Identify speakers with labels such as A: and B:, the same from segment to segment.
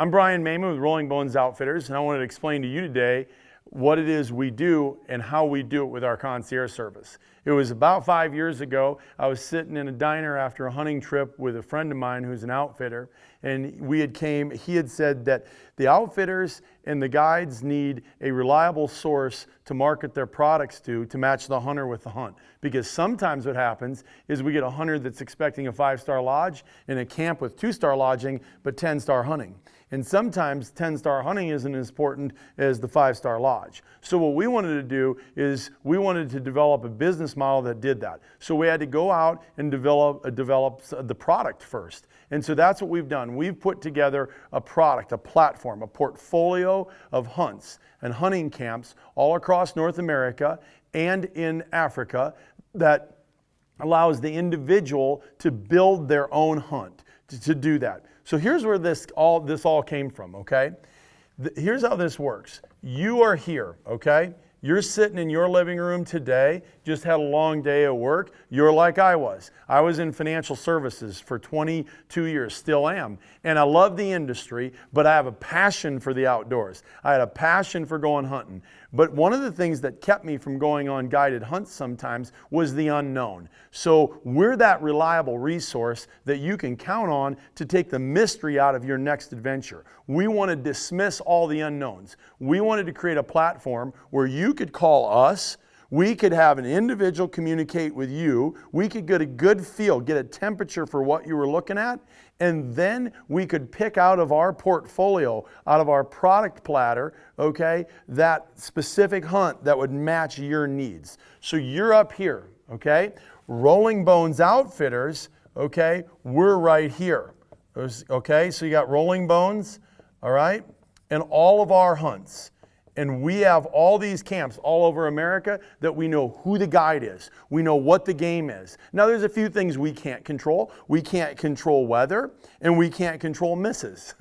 A: I'm Brian Mayman with Rolling Bones Outfitters, and I wanted to explain to you today what it is we do and how we do it with our concierge service. It was about 5 years ago. I was sitting in a diner after a hunting trip with a friend of mine who's an outfitter, and he had said that the outfitters and the guides need a reliable source to market their products to match the hunter with the hunt. Because sometimes what happens is we get a hunter that's expecting a 5-star lodge in a camp with 2-star lodging but 10-star hunting. And sometimes 10-star hunting isn't as important as the 5-star lodge. So what we wanted to do is we wanted to develop a business model that did that. So we had to go out and develop the product first. And so that's what we've done. We've put together a product, a platform, a portfolio of hunts and hunting camps all across North America and in Africa that allows the individual to build their own hunt, to do that. So here's where this all came from, okay? Here's how this works. You are here, okay? You're sitting in your living room today, just had a long day at work. You're like I was. I was in financial services for 22 years, still am. And I love the industry, but I have a passion for the outdoors. I had a passion for going hunting. But one of the things that kept me from going on guided hunts sometimes was the unknown. So we're that reliable resource that you can count on to take the mystery out of your next adventure. We want to dismiss all the unknowns. We wanted to create a platform where you could call us, we could have an individual communicate with you, we could get a good feel, get a temperature for what you were looking at, and then we could pick out of our portfolio, out of our product platter, okay, that specific hunt that would match your needs. So you're up here, okay? Rolling Bones Outfitters, okay, we're right here. Okay, so you got Rolling Bones, all right, and all of our hunts. And we have all these camps all over America that we know who the guide is. We know what the game is. Now there's a few things we can't control. We can't control weather and we can't control misses.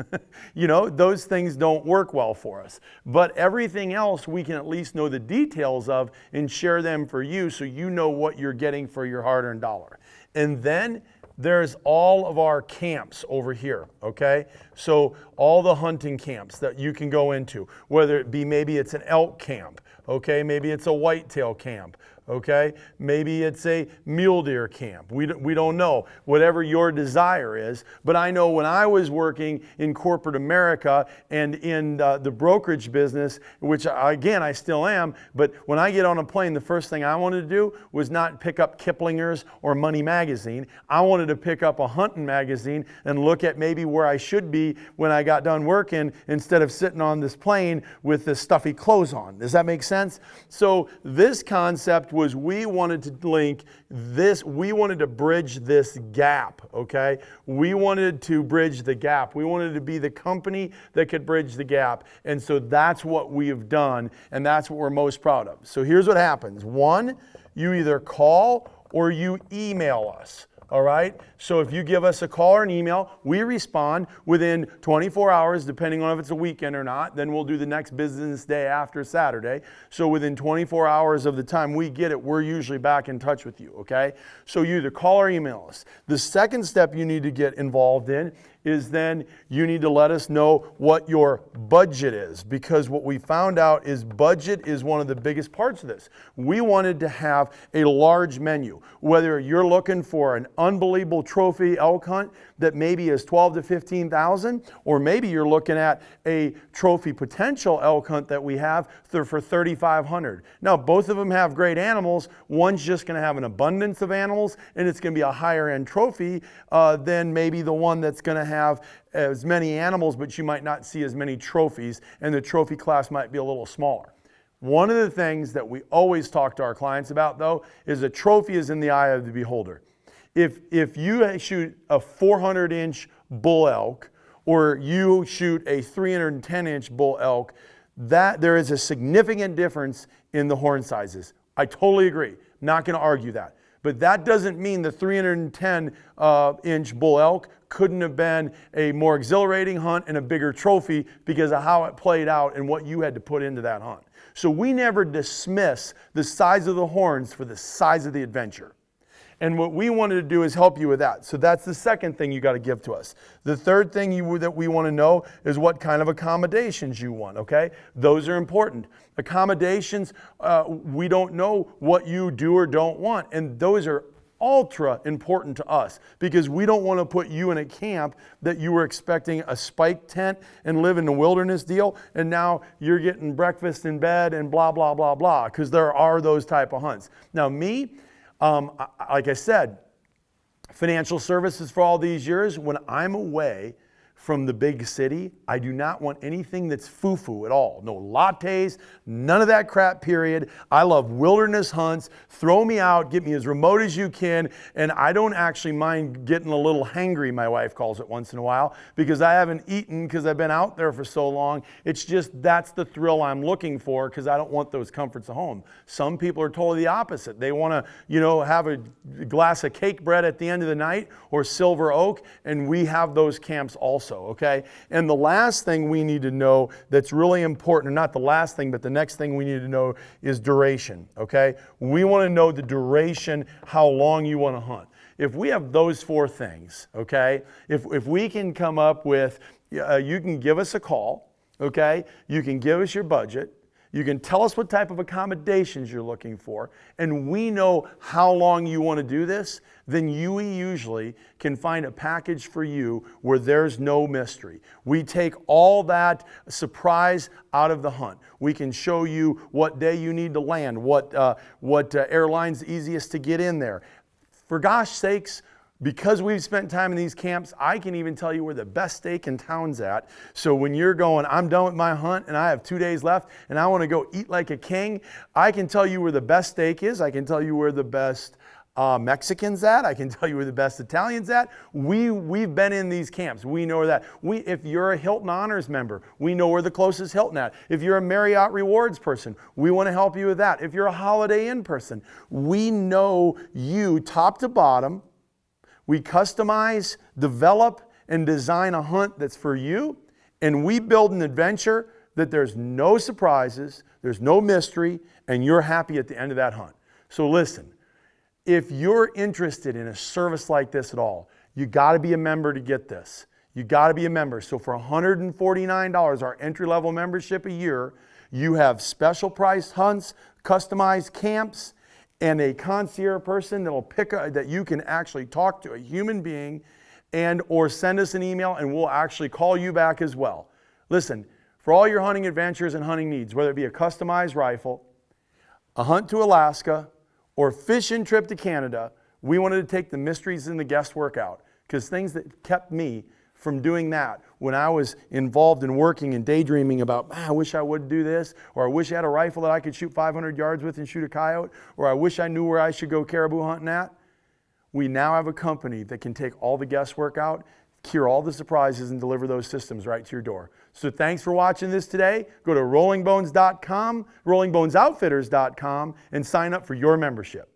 A: You know, those things don't work well for us. But everything else we can at least know the details of and share them for you so you know what you're getting for your hard-earned dollar. And then there's all of our camps over here, okay? So all the hunting camps that you can go into, whether it be maybe it's an elk camp, okay? Maybe it's a whitetail camp, okay? Maybe it's a mule deer camp. We don't know, whatever your desire is. But I know when I was working in corporate America and in the brokerage business, which again, I still am, but when I get on a plane, the first thing I wanted to do was not pick up Kiplinger's or Money Magazine. I wanted to pick up a hunting magazine and look at maybe where I should be when I got done working instead of sitting on this plane with the stuffy clothes on. Does that make sense? So this concept was we wanted to link this, we wanted to bridge this gap, okay? We wanted to bridge the gap. We wanted to be the company that could bridge the gap. And so that's what we have done, and that's what we're most proud of. So here's what happens. One, you either call or you email us. All right, so if you give us a call or an email, we respond within 24 hours, depending on if it's a weekend or not. Then we'll do the next business day after Saturday. So within 24 hours of the time we get it, we're usually back in touch with you, okay? So you either call or email us. The second step you need to get involved in is then you need to let us know what your budget is, because what we found out is budget is one of the biggest parts of this. We wanted to have a large menu, whether you're looking for an unbelievable trophy elk hunt that maybe is 12 to 15,000, or maybe you're looking at a trophy potential elk hunt that we have for 3,500. Now, both of them have great animals. One's just going to have an abundance of animals, and it's going to be a higher end trophy than maybe the one that's going to have as many animals, but you might not see as many trophies, and the trophy class might be a little smaller. One of the things that we always talk to our clients about, though, is a trophy is in the eye of the beholder. If you shoot a 400-inch bull elk, or you shoot a 310-inch bull elk, that there is a significant difference in the horn sizes. I totally agree. Not going to argue that. But that doesn't mean the 310-inch bull elk couldn't have been a more exhilarating hunt and a bigger trophy because of how it played out and what you had to put into that hunt. So we never dismiss the size of the horns for the size of the adventure. And what we wanted to do is help you with that. So that's the second thing you got to give to us. The third thing that we want to know is what kind of accommodations you want, okay? Those are important. Accommodations, we don't know what you do or don't want. And those are ultra important to us because we don't want to put you in a camp that you were expecting a spike tent and live in the wilderness deal, and now you're getting breakfast in bed and blah, blah, blah, blah, because there are those type of hunts. Now me, like I said, financial services for all these years, when I'm away from the big city, I do not want anything that's foo-foo at all. No lattes, none of that crap, period. I love wilderness hunts. Throw me out, get me as remote as you can, and I don't actually mind getting a little hangry, my wife calls it once in a while, because I haven't eaten because I've been out there for so long. It's just that's the thrill I'm looking for because I don't want those comforts of home. Some people are totally the opposite. They want to, have a glass of cake bread at the end of the night or silver oak, and we have those camps also. Okay? And the last thing we need to know that's really important, or not the last thing, but the next thing we need to know is duration. Okay? We want to know the duration, how long you want to hunt. If we have those four things, okay, if we can come up with, you can give us a call, okay, you can give us your budget, you can tell us what type of accommodations you're looking for, and we know how long you want to do this, then we usually can find a package for you where there's no mystery. We take all that surprise out of the hunt. We can show you what day you need to land, what airline's easiest to get in there. For gosh sakes, because we've spent time in these camps, I can even tell you where the best steak in town's at. So when you're going, I'm done with my hunt and I have 2 days left and I want to go eat like a king, I can tell you where the best steak is. I can tell you where the best Mexicans at. I can tell you where the best Italians at. We've been in these camps. We know where that. If you're a Hilton Honors member, we know where the closest Hilton at. If you're a Marriott Rewards person, we want to help you with that. If you're a Holiday Inn person, we know you top to bottom. We customize, develop, and design a hunt that's for you, and we build an adventure that there's no surprises, there's no mystery, and you're happy at the end of that hunt. So listen, if you're interested in a service like this at all, you got to be a member to get this. You got to be a member. So for $149, our entry-level membership a year, you have special priced hunts, customized camps, and a concierge person that you can actually talk to, a human being, and or send us an email and we'll actually call you back as well. Listen, for all your hunting adventures and hunting needs, whether it be a customized rifle, a hunt to Alaska, or fishing trip to Canada, we wanted to take the mysteries and the guesswork out, because things that kept me from doing that when I was involved in working and daydreaming about, I wish I would do this, or I wish I had a rifle that I could shoot 500 yards with and shoot a coyote, or I wish I knew where I should go caribou hunting at. We now have a company that can take all the guesswork out, cure all the surprises, and deliver those systems right to your door. So thanks for watching this today. Go to rollingbones.com, rollingbonesoutfitters.com, and sign up for your membership.